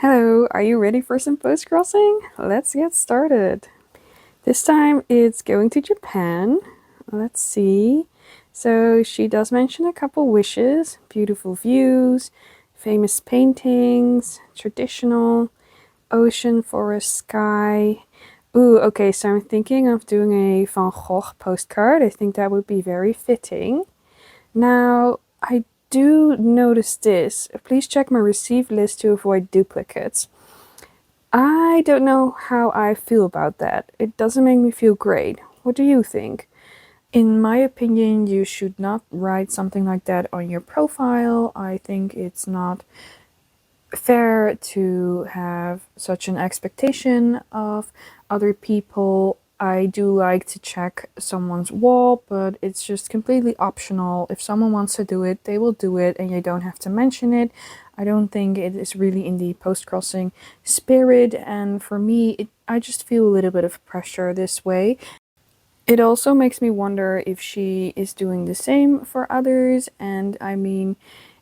Hello, are you ready for some post-crossing? Let's get started. This time it's going to Japan. Let's see. So she does mention a couple wishes, beautiful views, famous paintings, traditional, ocean, forest, sky. Ooh, okay, so I'm thinking of doing a Van Gogh postcard. I think that would be very fitting. Now, I do notice this. Please check my received list to avoid duplicates. I don't know how I feel about that. It doesn't make me feel great. What do you think? In my opinion, you should not write something like that on your profile. I think it's not fair to have such an expectation of other people. I do like to check someone's wall, but it's just completely optional. If someone wants to do it, they will do it, and you don't have to mention it. I don't think it is really in the post-crossing spirit, and for me, I just feel a little bit of pressure this way. It also makes me wonder if she is doing the same for others, and I mean,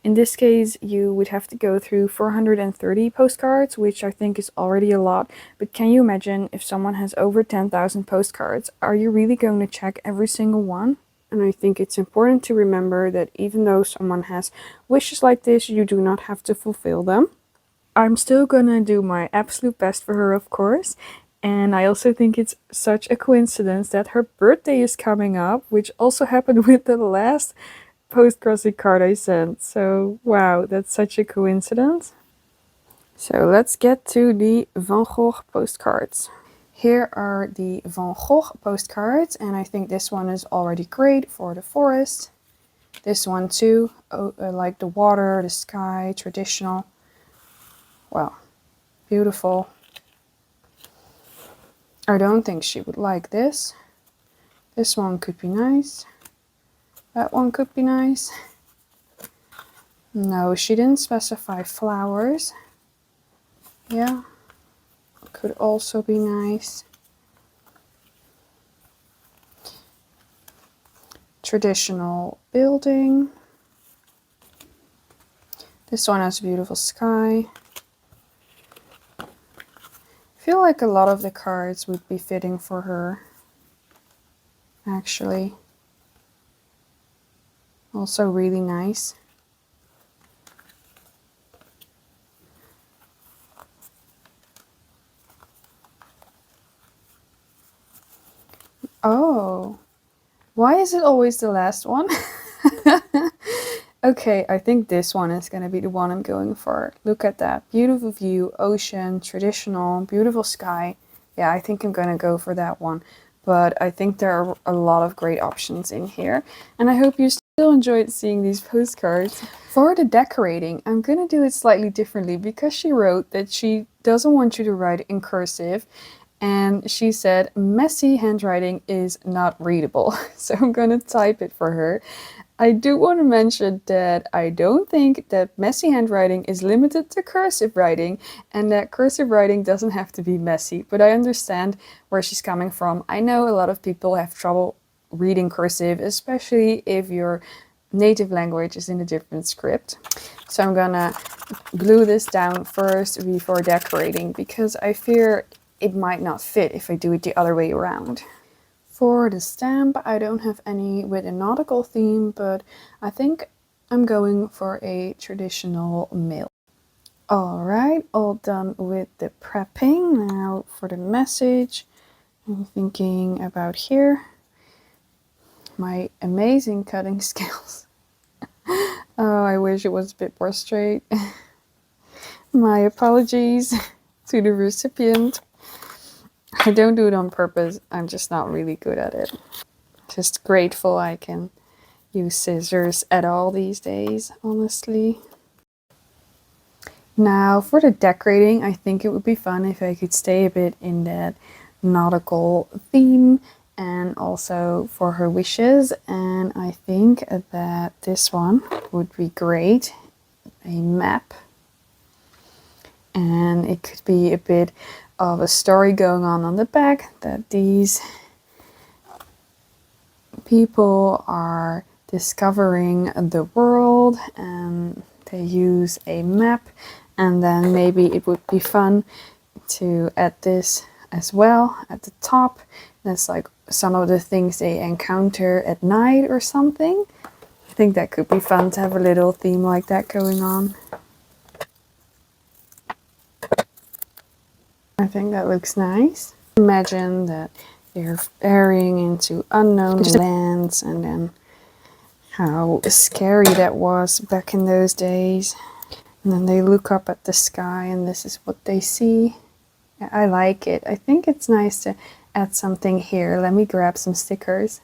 in this case, you would have to go through 430 postcards, which I think is already a lot. But can you imagine if someone has over 10,000 postcards? Are you really going to check every single one? And I think it's important to remember that even though someone has wishes like this, you do not have to fulfill them. I'm still gonna do my absolute best for her, of course. And I also think it's such a coincidence that her birthday is coming up, which also happened with the last post-crossing card I sent. So, wow, that's such a coincidence. So, let's get to the Van Gogh postcards. Here are the Van Gogh postcards, and I think this one is already great for the forest. This one too, like the water, the sky, traditional. Wow, beautiful. I don't think she would like this. This one could be nice. That one could be nice. No, she didn't specify flowers. Yeah, could also be nice. Traditional building. This one has a beautiful sky. I feel like a lot of the cards would be fitting for her, actually. Also really nice. Oh, why is it always the last one? Okay, I think this one is going to be the one I'm going for. Look at that. Beautiful view, ocean, traditional, beautiful sky. Yeah, I think I'm going to go for that one. But I think there are a lot of great options in here. And I hope you still enjoyed seeing these postcards. For the decorating, I'm going to do it slightly differently because she wrote that she doesn't want you to write in cursive. And she said, messy handwriting is not readable. So I'm going to type it for her. I do want to mention that I don't think that messy handwriting is limited to cursive writing and that cursive writing doesn't have to be messy, but I understand where she's coming from. I know a lot of people have trouble reading cursive, especially if your native language is in a different script. So I'm gonna glue this down first before decorating because I fear it might not fit if I do it the other way around. For the stamp, I don't have any with a nautical theme, but I think I'm going for a traditional mail. Alright, all done with the prepping. Now for the message, I'm thinking about here. My amazing cutting skills. Oh, I wish it was a bit more straight. My apologies to the recipient. I don't do it on purpose, I'm just not really good at it. Just grateful I can use scissors at all these days, honestly. Now for the decorating, I think it would be fun if I could stay a bit in that nautical theme and also for her wishes. And I think that this one would be great. A map. And it could be a bit of a story going on the back that these people are discovering the world and they use a map And then maybe it would be fun to add this as well at the top. That's like some of the things they encounter at night or something. I think that could be fun to have a little theme like that going on. I think that looks nice. Imagine that they're ferrying into unknown lands, and then how scary that was back in those days. And then they look up at the sky and this is what they see. I like it. I think it's nice to add something here. Let me grab some stickers.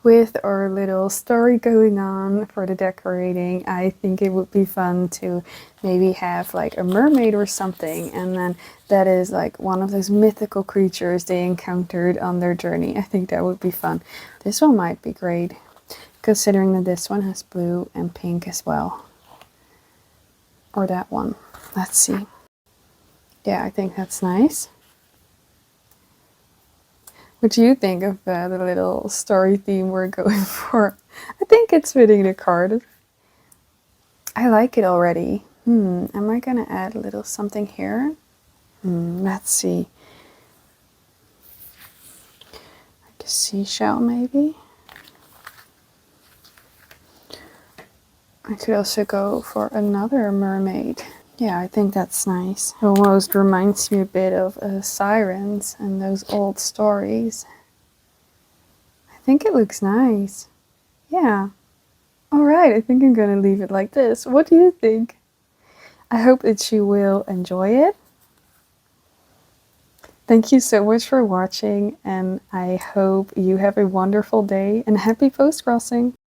With our little story going on for the decorating, I think it would be fun to maybe have like a mermaid or something, and then that is like one of those mythical creatures they encountered on their journey. I think that would be fun. This one might be great, considering that this one has blue and pink as well. Or that one. Let's see. Yeah, I think that's nice. What do you think of the little story theme we're going for? I think it's fitting the card. I like it already. Am I gonna add a little something here? Let's see. Like a seashell maybe? I could also go for another mermaid. Yeah, I think that's nice. It almost reminds me a bit of sirens and those old stories. I think it looks nice. Yeah. Alright, I think I'm gonna leave it like this. What do you think? I hope that you will enjoy it. Thank you so much for watching, and I hope you have a wonderful day and happy post-crossing!